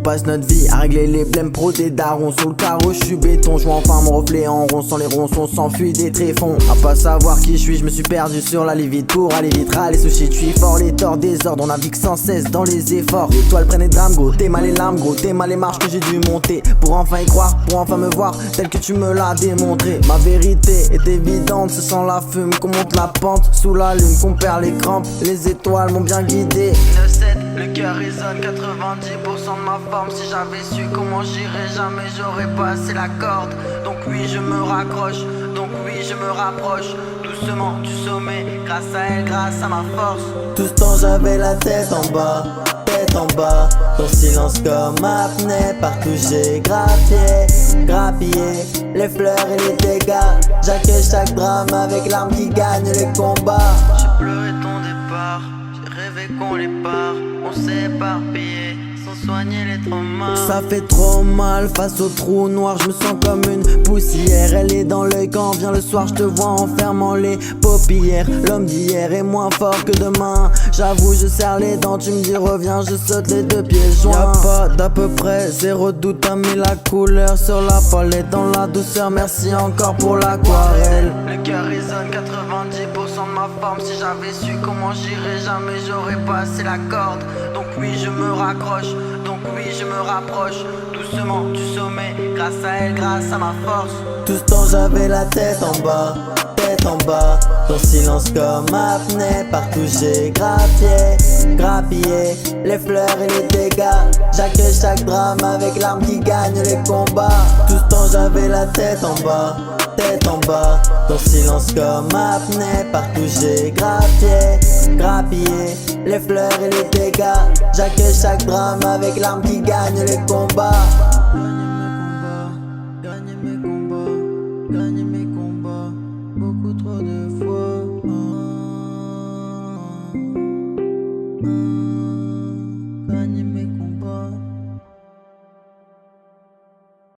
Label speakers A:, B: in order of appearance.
A: passe notre vie à régler les blèmes pro des darons. Sous le carreau, je suis béton, je vois enfin mon reflet en rond. Sans les ronçons, s'enfuit des tréfonds. À pas savoir qui je suis, je me suis perdu sur la live vite pour aller vite. Les sushis, tu es fort, les torts, désordre. On navigue sans cesse dans les efforts. Les toiles prennent des drames, gros. T'es mal les larmes, gros. T'es mal les marches que j'ai dû monter. Pour enfin y croire, pour enfin me voir tel que tu me l'as démontré. Ma vérité est évidente, ce sent la fume qu'on monte la pente. Sous la lune, qu'on perd les crampes. Les étoiles m'ont bien guidé.
B: 9-7, le cœur résonne 90% de ma forme. Si j'avais su comment j'irais, jamais j'aurais passé la corde. Donc oui, je me raccroche, donc oui, je me rapproche doucement du sommet. Grâce à elle, grâce à ma force.
A: Tout ce temps j'avais la tête en bas, tête en bas. Ton silence comme apnée, partout j'ai grappillé les fleurs et les dégâts. J'accueille chaque drame avec l'arme qui gagne les combats.
B: J'ai pleuré ton départ, j'ai rêvé qu'on les part. On s'est éparpillé sans soigner les traumas.
A: Ça fait trop mal face au trou noir, je me sens comme une poussière. Elle est dans l'œil quand vient le soir, je te vois en fermant les paupières. L'homme d'hier est moins fort que demain. J'avoue, je serre les dents, tu me dis reviens, je saute les deux pieds joints. Y'a pas d'à peu près, zéro doute, t'as mis la couleur sur la palette, dans la douceur, merci encore pour l'aquarelle.
B: Le cœur résonne 90% de ma forme. Si j'avais su comment j'irais, jamais j'aurais passé la corde. Donc oui, je me raccroche, donc oui, je me rapproche doucement du sommet. Grâce à elle, grâce à ma force.
A: Tout ce temps j'avais la tête en bas, tête en bas. Ton silence comme apnée, partout j'ai grappillé les fleurs et les dégâts. J'accueille chaque drame avec l'arme qui gagne les combats. Tout ce temps j'avais la tête en bas, tête en bas. Ton silence comme apnée, partout j'ai grappillé les fleurs et les dégâts. J'accueille chaque drame avec l'arme qui gagne les combats.